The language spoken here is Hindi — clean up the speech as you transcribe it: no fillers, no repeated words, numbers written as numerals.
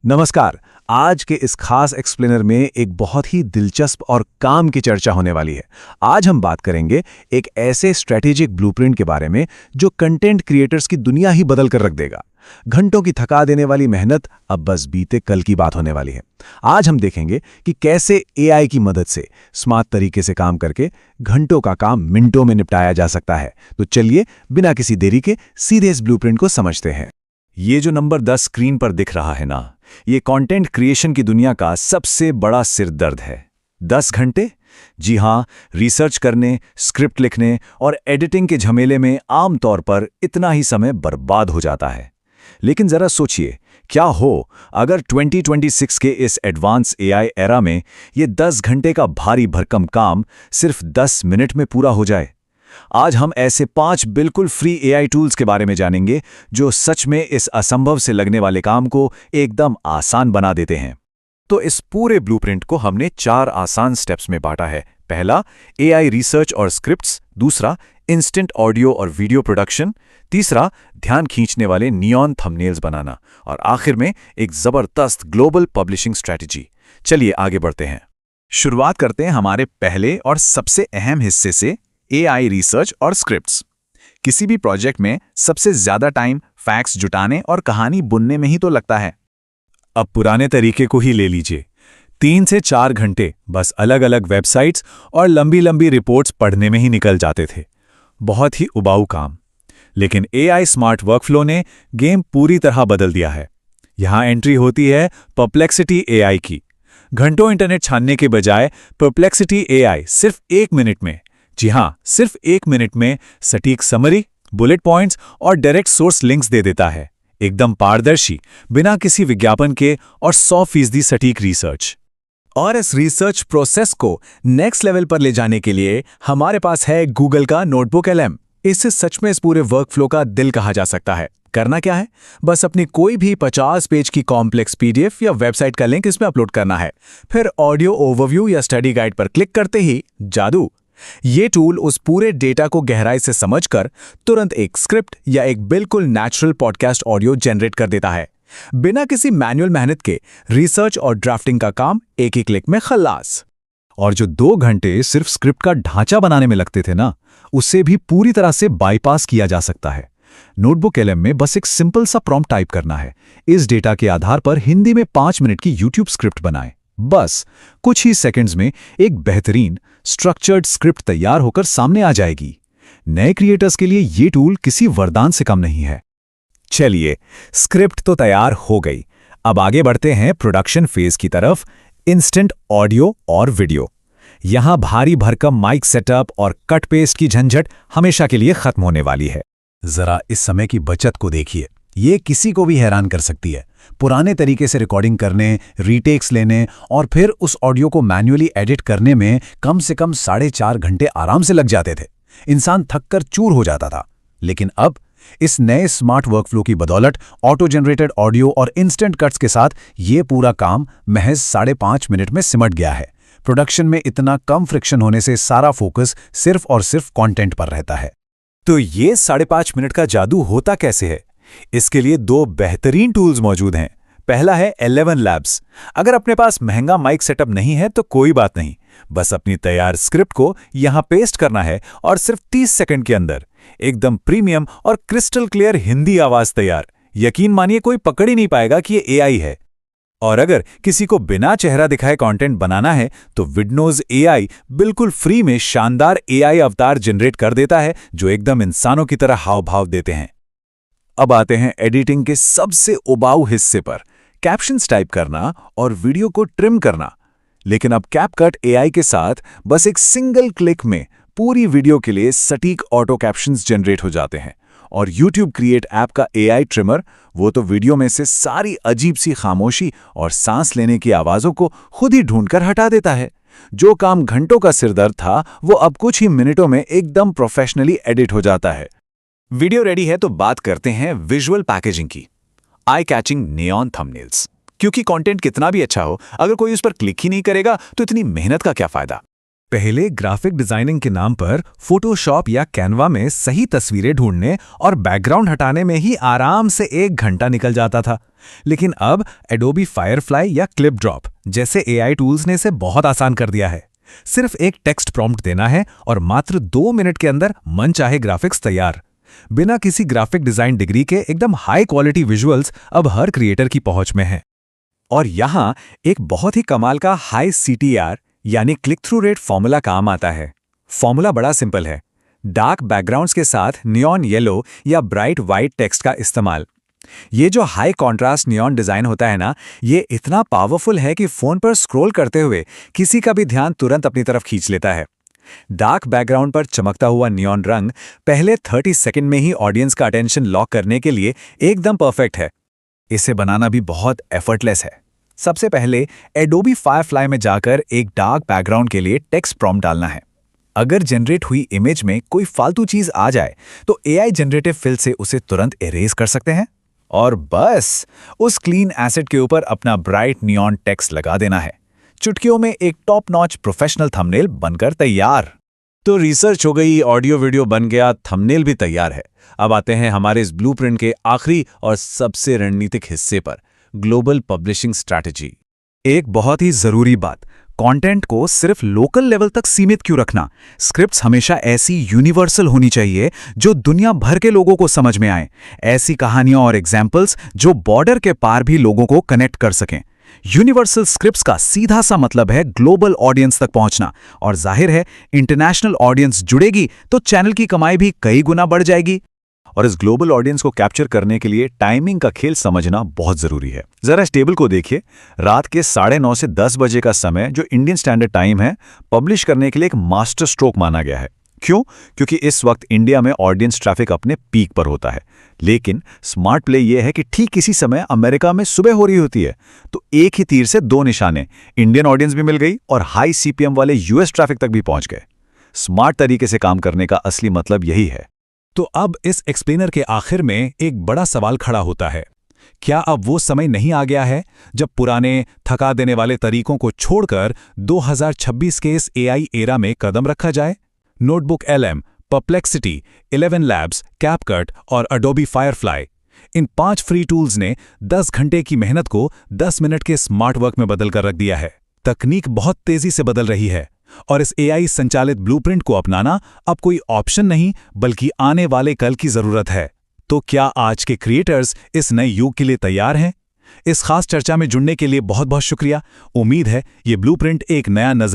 नमस्कार। आज के इस खास एक्सप्लेनर में एक बहुत ही दिलचस्प और काम की चर्चा होने वाली है। आज हम बात करेंगे एक ऐसे स्ट्रेटेजिक ब्लूप्रिंट के बारे में जो कंटेंट क्रिएटर्स की दुनिया ही बदल कर रख देगा। घंटों की थका देने वाली मेहनत अब बस बीते कल की बात होने वाली है। आज हम देखेंगे कि कैसे एआई की मदद से स्मार्ट तरीके से काम करके घंटों का काम मिनटों में निपटाया जा सकता है। तो चलिए बिना किसी देरी के सीधे इस ब्लूप्रिंट को समझते हैं। ये जो नंबर 10 स्क्रीन पर दिख रहा है ना, ये कंटेंट क्रिएशन की दुनिया का सबसे बड़ा सिरदर्द है। 10 घंटे? जी हाँ, रिसर्च करने, स्क्रिप्ट लिखने और एडिटिंग के झमेले में आमतौर पर इतना ही समय बर्बाद हो जाता है। लेकिन जरा सोचिए, क्या हो अगर 2026 के इस एडवांस एआई एरा में ये 10 घंटे का भारी भरकम काम सिर्फ 10 मिनट में पूरा हो जाए। आज हम ऐसे 5 बिल्कुल फ्री एआई टूल्स के बारे में जानेंगे जो सच में इस असंभव से लगने वाले काम को एकदम आसान बना देते हैं। तो इस पूरे ब्लूप्रिंट को हमने 4 आसान स्टेप्स में बांटा है। पहला, एआई रिसर्च और स्क्रिप्ट्स। दूसरा, इंस्टेंट ऑडियो और वीडियो प्रोडक्शन। तीसरा, ध्यान खींचने वाले नियॉन थंबनेल्स बनाना। और आखिर में एक जबरदस्त ग्लोबल पब्लिशिंग स्ट्रैटेजी। चलिए आगे बढ़ते हैं। शुरुआत करते हैं हमारे पहले और सबसे अहम हिस्से से, एआई रिसर्च और स्क्रिप्ट्स। किसी भी प्रोजेक्ट में सबसे ज्यादा टाइम फैक्ट्स जुटाने और कहानी बुनने में ही तो लगता है। अब पुराने तरीके को ही ले लीजिए। 3 से 4 घंटे बस अलग अलग वेबसाइट्स और लंबी लंबी रिपोर्ट्स पढ़ने में ही निकल जाते थे। बहुत ही उबाऊ काम। लेकिन एआई स्मार्ट वर्कफ्लो ने गेम पूरी तरह बदल दिया है। यहां एंट्री होती है परप्लेक्सिटी एआई की। घंटों इंटरनेट छानने के बजाय परप्लेक्सिटी एआई सिर्फ 1 मिनट में, जी हां, सिर्फ 1 मिनट में सटीक समरी, बुलेट पॉइंट्स और डायरेक्ट सोर्स लिंक्स दे देता है। एकदम पारदर्शी, बिना किसी विज्ञापन के और 100% सटीक रिसर्च। और इस रिसर्च प्रोसेस को नेक्स्ट लेवल पर ले जाने के लिए हमारे पास है गूगल का नोटबुक एलएम। इससे सच में इस पूरे वर्कफ्लो का दिल कहा जा सकता है। करना क्या है? बस अपनी कोई भी 50 पेज की कॉम्प्लेक्स पीडीएफ या वेबसाइट का लिंक इसमें अपलोड करना है। फिर ऑडियो ओवरव्यू या स्टडी गाइड पर क्लिक करते ही जादू। ये टूल उस पूरे डेटा को गहराई से समझकर तुरंत एक स्क्रिप्ट या एक बिल्कुल नेचुरल पॉडकास्ट ऑडियो जनरेट कर देता है। बिना किसी मैनुअल मेहनत के रिसर्च और ड्राफ्टिंग का काम एक ही क्लिक में खल्लास। और जो 2 घंटे सिर्फ स्क्रिप्ट का ढांचा बनाने में लगते थे ना, उससे भी पूरी तरह से बाईपास किया जा सकता है। नोटबुक एलएम में बस एक सिंपल सा प्रॉम्प्ट टाइप करना है। इस डेटा के आधार पर हिंदी में 5 मिनट की यूट्यूब स्क्रिप्ट बनाएं। बस कुछ ही सेकंड्स में एक बेहतरीन स्ट्रक्चर्ड स्क्रिप्ट तैयार होकर सामने आ जाएगी। नए क्रिएटर्स के लिए ये टूल किसी वरदान से कम नहीं है। चलिए, स्क्रिप्ट तो तैयार हो गई। अब आगे बढ़ते हैं प्रोडक्शन फेज की तरफ। इंस्टेंट ऑडियो और वीडियो। यहां भारी भरकम माइक सेटअप और कट पेस्ट की झंझट हमेशा के लिए खत्म होने वाली है। जरा इस समय की बचत को देखिए, ये किसी को भी हैरान कर सकती है। पुराने तरीके से रिकॉर्डिंग करने, रीटेक्स लेने और फिर उस ऑडियो को मैन्युअली एडिट करने में कम से कम 4.5 घंटे आराम से लग जाते थे। इंसान थक कर चूर हो जाता था। लेकिन अब इस नए स्मार्ट वर्कफ्लो की बदौलत ऑटो जनरेटेड ऑडियो और इंस्टेंट कट्स के साथ ये पूरा काम महज 5.5 मिनट में सिमट गया है। प्रोडक्शन में इतना कम फ्रिक्शन होने से सारा फोकस सिर्फ और सिर्फ कंटेंट पर रहता है। तो ये 5.5 मिनट का जादू होता कैसे है? इसके लिए 2 बेहतरीन टूल्स मौजूद हैं। पहला है Eleven Labs। अगर अपने पास महंगा माइक सेटअप नहीं है तो कोई बात नहीं, बस अपनी तैयार स्क्रिप्ट को यहां पेस्ट करना है और सिर्फ 30 सेकंड के अंदर एकदम प्रीमियम और क्रिस्टल क्लियर हिंदी आवाज तैयार। यकीन मानिए, कोई पकड़ ही नहीं पाएगा कि ये एआई है। और अगर किसी को बिना चेहरा दिखाए कंटेंट बनाना है तो विडनोज एआई बिल्कुल फ्री में शानदार एआई अवतार जनरेट कर देता है जो एकदम इंसानों की तरह हाव भाव देते हैं। अब आते हैं एडिटिंग के सबसे उबाऊ हिस्से पर, कैप्शंस टाइप करना और वीडियो को ट्रिम करना। लेकिन अब कैपकट एआई के साथ बस एक सिंगल क्लिक में पूरी वीडियो के लिए सटीक ऑटो कैप्शंस जनरेट हो जाते हैं। और YouTube क्रिएट ऐप का एआई ट्रिमर, वो तो वीडियो में से सारी अजीब सी खामोशी और सांस लेने की आवाज़ों को खुद ही ढूंढकर हटा देता है। जो काम घंटों का सिरदर्द था, वो अब कुछ ही मिनटों में एकदम प्रोफेशनली एडिट हो जाता है। वीडियो रेडी है तो बात करते हैं विजुअल पैकेजिंग की। Eye catching neon thumbnails. क्योंकि कंटेंट कितना भी अच्छा हो, अगर कोई उस पर क्लिक ही नहीं करेगा तो इतनी मेहनत का क्या फायदा। पहले ग्राफिक डिजाइनिंग के नाम पर फोटोशॉप या कैनवा में सही तस्वीरें ढूंढने और बैकग्राउंड हटाने में ही आराम से 1 घंटा निकल जाता था। लेकिन अब एडोबी फायरफ्लाई या क्लिप ड्रॉप जैसे एआई टूल्स ने इसे बहुत आसान कर दिया है। सिर्फ एक टेक्स्ट प्रॉम्प्ट देना है और मात्र 2 मिनट के अंदर मनचाहे ग्राफिक्स तैयार। बिना किसी ग्राफिक डिजाइन डिग्री के एकदम हाई क्वालिटी विजुअल्स अब हर क्रिएटर की पहुंच में हैं। और यहाँ एक बहुत ही कमाल का हाई CTR यानी क्लिक थ्रू रेट फॉर्मूला काम आता है। फॉर्मूला बड़ा सिंपल है, डार्क बैकग्राउंड्स के साथ नियॉन येलो या ब्राइट वाइट टेक्स्ट का इस्तेमाल। ये जो हाई कॉन्ट्रास्ट नियॉन डिजाइन होता है ना, ये इतना पावरफुल है कि फोन पर स्क्रॉल करते हुए किसी का भी ध्यान तुरंत अपनी तरफ खींच लेता है। डार्क बैकग्राउंड पर चमकता हुआ नियॉन रंग पहले 30 सेकंड में ही ऑडियंस का अटेंशन लॉक करने के लिए एकदम परफेक्ट है। इसे बनाना भी बहुत एफर्टलेस है। सबसे पहले एडोबी फायरफ्लाई में जाकर एक डार्क बैकग्राउंड के लिए टेक्स्ट प्रॉम्प्ट डालना है। अगर जनरेट हुई इमेज में कोई फालतू चीज आ जाए तो एआई जनरेटिव फिल से उसे तुरंत इरेज कर सकते हैं और बस उस क्लीन एसेट के ऊपर अपना ब्राइट नियॉन टेक्स्ट लगा देना है। चुटकियों में एक टॉप नॉच प्रोफेशनल थंबनेल बनकर तैयार। तो रिसर्च हो गई, ऑडियो वीडियो बन गया, थंबनेल भी तैयार है। अब आते हैं हमारे इस ब्लूप्रिंट के आखिरी और सबसे रणनीतिक हिस्से पर, ग्लोबल पब्लिशिंग स्ट्रैटेजी। एक बहुत ही जरूरी बात, कंटेंट को सिर्फ लोकल लेवल तक सीमित क्यों रखना? स्क्रिप्ट्स हमेशा ऐसी यूनिवर्सल होनी चाहिए जो दुनिया भर के लोगों को समझ में आए। ऐसी कहानियां और एग्जाम्पल्स जो बॉर्डर के पार भी लोगों को कनेक्ट कर सकें। यूनिवर्सल स्क्रिप्ट्स का सीधा सा मतलब है ग्लोबल ऑडियंस तक पहुंचना, और जाहिर है इंटरनेशनल ऑडियंस जुड़ेगी तो चैनल की कमाई भी कई गुना बढ़ जाएगी। और इस ग्लोबल ऑडियंस को कैप्चर करने के लिए टाइमिंग का खेल समझना बहुत जरूरी है। जरा इस टेबल को देखिए, रात के 9:30 से 10 बजे का समय जो इंडियन स्टैंडर्ड टाइम है, पब्लिश करने के लिए एक मास्टर स्ट्रोक माना गया है। क्यों? क्योंकि इस वक्त इंडिया में ऑडियंस ट्रैफिक अपने पीक पर होता है। लेकिन स्मार्ट प्ले यह है कि ठीक इसी समय अमेरिका में सुबह हो रही होती है, तो एक ही तीर से 2 निशाने, इंडियन ऑडियंस भी मिल गई और हाई CPM वाले US ट्रैफिक तक भी पहुंच गए। स्मार्ट तरीके से काम करने का असली मतलब यही है। तो अब इस एक्सप्लेनर के आखिर में एक बड़ा सवाल खड़ा होता है, क्या अब वो समय नहीं आ गया है जब पुराने थका देने वाले तरीकों को छोड़कर 2026 के इस AI एरा में कदम रखा जाए? Notebook LM, perplexity, 11 labs, CapCut और अडोबी फायरफ्लाई, इन 5 फ्री टूल्स ने 10 घंटे की मेहनत को 10 मिनट के स्मार्ट वर्क में बदल कर रख दिया है। तकनीक बहुत तेजी से बदल रही है और इस AI संचालित ब्लूप्रिंट को अपनाना अब कोई ऑप्शन नहीं बल्कि आने वाले कल की जरूरत है। तो क्या आज के क्रिएटर्स इस नए युग के लिए तैयार हैं? इस खास चर्चा में जुड़ने के लिए बहुत बहुत शुक्रिया। उम्मीद है ये ब्लूप्रिंट एक नया नजर